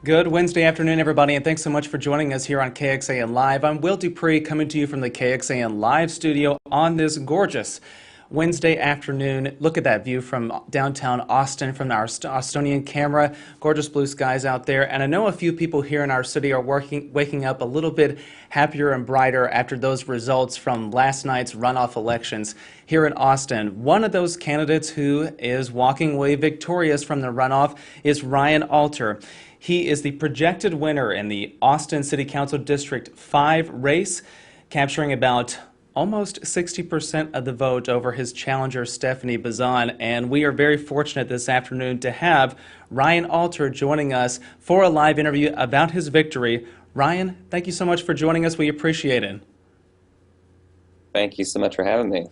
Good Wednesday afternoon, everybody, and thanks so much for joining us here on KXAN Live. I'm Will Dupree coming to you from the KXAN Live studio on this gorgeous Wednesday afternoon. Look at that view from downtown Austin from our Austonian camera. Gorgeous blue skies out there. And I know a few people here in our city are waking up a little bit happier and brighter after those results from last night's runoff elections here in Austin. One of those candidates who is walking away victorious from the runoff is Ryan Alter. He is the projected winner in the Austin City Council District 5 race, capturing about almost 60% of the vote over his challenger, Stephanie Bazan. And we are very fortunate this afternoon to have Ryan Alter joining us for a live interview about his victory. Ryan, thank you so much for joining us. We appreciate it. Thank you so much for having me.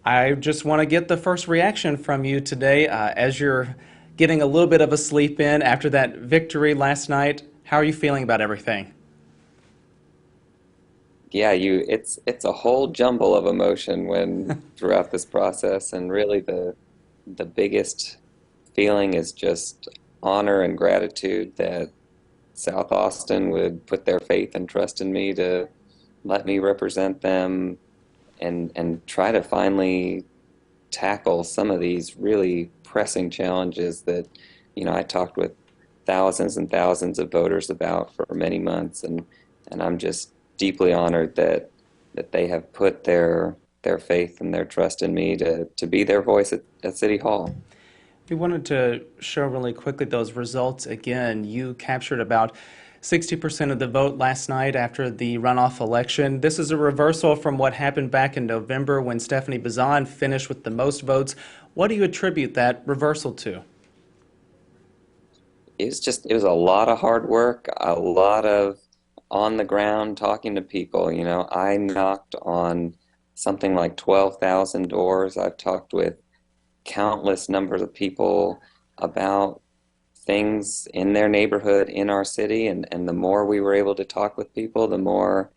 I just want to get the first reaction from you today as you're getting a little bit of a sleep in after that victory last night. How are you feeling about everything? Yeah, it's a whole jumble of emotion when throughout this process, and really the biggest feeling is just honor and gratitude that South Austin would put their faith and trust in me to let me represent them and try to finally tackle some of these really pressing challenges that, I talked with thousands and thousands of voters about for many months, and I'm just deeply honored that they have put their faith and their trust in me to be their voice at City Hall. We wanted to show really quickly those results again. You captured about 60% of the vote last night after the runoff election. This is a reversal from what happened back in November when Stephanie Bazan finished with the most votes. What do you attribute that reversal to? It was a lot of hard work, a lot of on the ground talking to people. I knocked on something like 12,000 doors. I've talked with countless numbers of people about things in their neighborhood, in our city, and the more we were able to talk with people, the more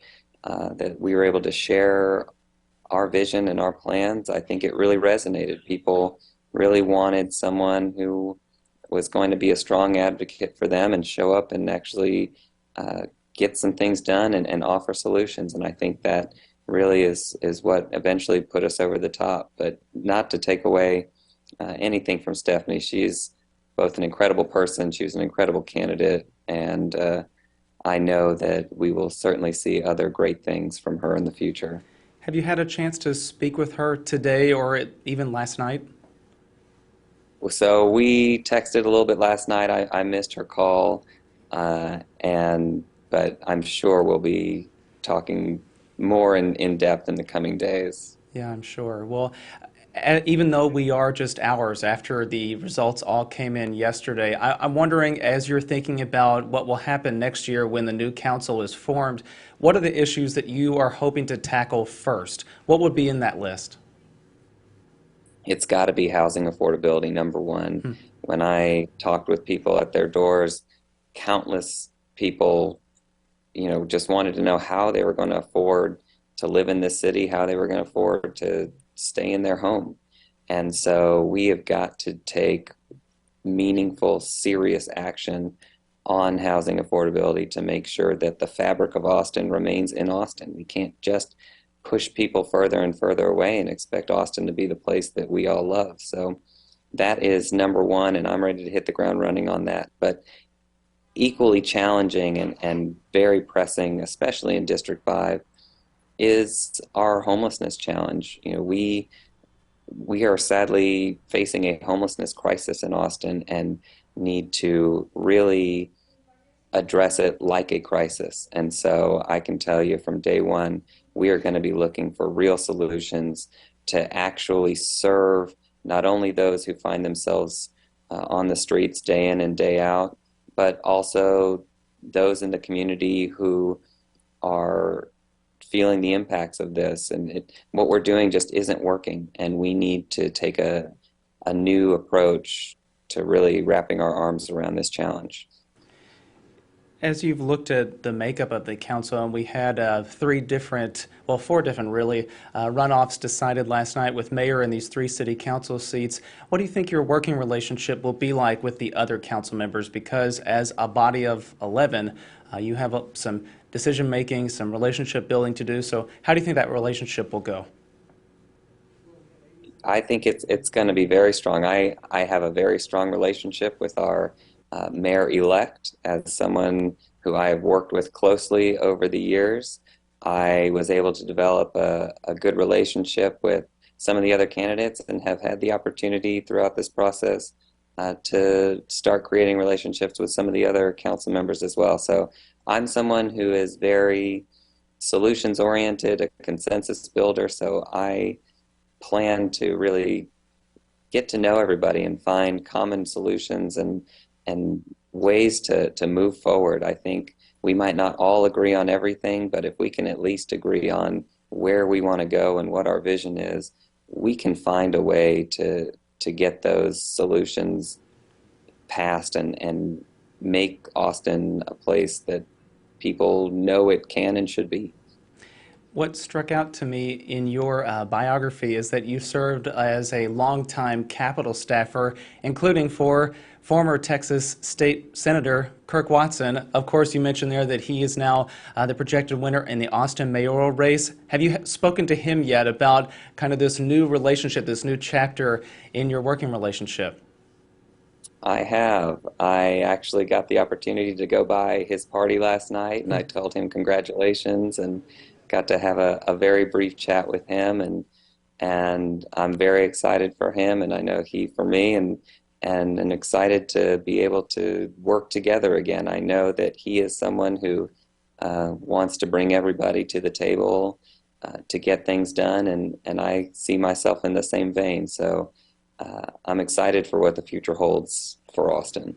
that we were able to share our vision and our plans. I think it really resonated. People really wanted someone who was going to be a strong advocate for them and show up and actually get some things done and offer solutions. And I think that really is what eventually put us over the top. But not to take away anything from Stephanie. She's both an incredible person, she was an incredible candidate, and I know that we will certainly see other great things from her in the future. Have you had a chance to speak with her today or even last night? So we texted a little bit last night. I missed her call, but I'm sure we'll be talking more in depth in the coming days. Yeah, I'm sure. Well, even though we are just hours after the results all came in yesterday, I'm wondering, as you're thinking about what will happen next year when the new council is formed, what are the issues that you are hoping to tackle first? What would be in that list? It's got to be housing affordability, number one. Hmm. When I talked with people at their doors, countless people, just wanted to know how they were going to afford to live in this city, how they were going to afford to stay in their home. And so we have got to take meaningful, serious action on housing affordability to make sure that the fabric of Austin remains in Austin. We can't just push people further and further away and expect Austin to be the place that we all love. So that is number one, and I'm ready to hit the ground running on that. But equally challenging and very pressing, especially in District 5, is our homelessness challenge. We are sadly facing a homelessness crisis in Austin and need to really address it like a crisis. And so I can tell you from day one, we are going to be looking for real solutions to actually serve not only those who find themselves on the streets day in and day out, but also those in the community who are feeling the impacts of this. And what we're doing just isn't working, and we need to take a new approach to really wrapping our arms around this challenge. As you've looked at the makeup of the council, and we had four different really, runoffs decided last night with mayor and these three city council seats. What do you think your working relationship will be like with the other council members? Because as a body of 11, you have some decision making, some relationship building to do. So, how do you think that relationship will go? I think it's going to be very strong. I have a very strong relationship with our mayor-elect as someone who I have worked with closely over the years. I was able to develop a good relationship with some of the other candidates and have had the opportunity throughout this process to start creating relationships with some of the other council members as well. So I'm someone who is very solutions oriented, a consensus builder. So I plan to really get to know everybody and find common solutions and ways to move forward. I think we might not all agree on everything, but if we can at least agree on where we want to go and what our vision is, we can find a way to get those solutions passed and make Austin a place that people know it can and should be. What struck out to me in your biography is that you served as a longtime Capitol staffer, including for former Texas State Senator Kirk Watson. Of course, you mentioned there that he is now the projected winner in the Austin mayoral race. Have you spoken to him yet about kind of this new relationship, this new chapter in your working relationship? I have. I actually got the opportunity to go by his party last night, and I told him congratulations and got to have a very brief chat with him, and I'm very excited for him, and I know he for me, and excited to be able to work together again. I know that he is someone who wants to bring everybody to the table to get things done, and I see myself in the same vein. So I'm excited for what the future holds for Austin.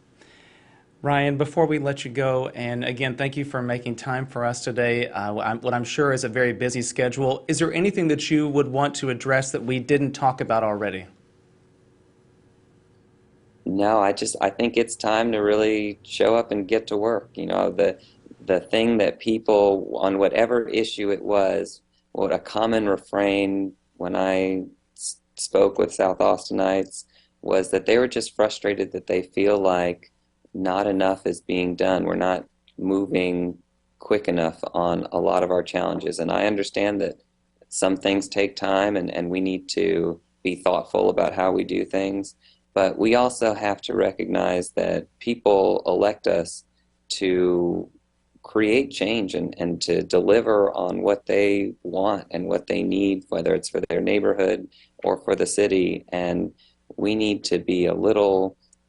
Ryan, before we let you go, and again, thank you for making time for us today. What I'm sure is a very busy schedule. Is there anything that you would want to address that we didn't talk about already? No, I think it's time to really show up and get to work. You know, the thing that people on whatever issue it was, what a common refrain when I spoke with South Austinites was that they were just frustrated that they feel like not enough is being done. We're not moving quick enough on a lot of our challenges. And I understand that some things take time and we need to be thoughtful about how we do things. But we also have to recognize that people elect us to create change and to deliver on what they want and what they need, whether it's for their neighborhood or for the city. And we need to be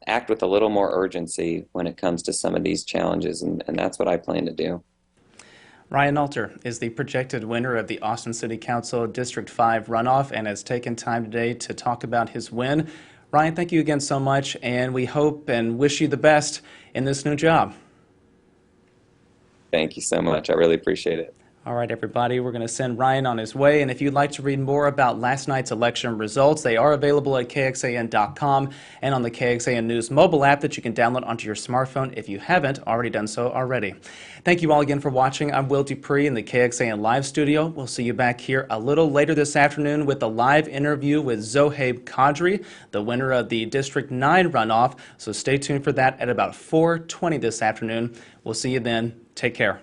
act with a little more urgency when it comes to some of these challenges. And that's what I plan to do. Ryan Alter is the projected winner of the Austin City Council District 5 runoff and has taken time today to talk about his win. Ryan, thank you again so much, and we hope and wish you the best in this new job. Thank you so much. I really appreciate it. All right, everybody, we're going to send Ryan on his way. And if you'd like to read more about last night's election results, they are available at KXAN.com and on the KXAN News mobile app that you can download onto your smartphone if you haven't already done so already. Thank you all again for watching. I'm Will Dupree in the KXAN Live studio. We'll see you back here a little later this afternoon with a live interview with Zohaib Qadri, the winner of the District 9 runoff. So stay tuned for that at about 4:20 this afternoon. We'll see you then. Take care.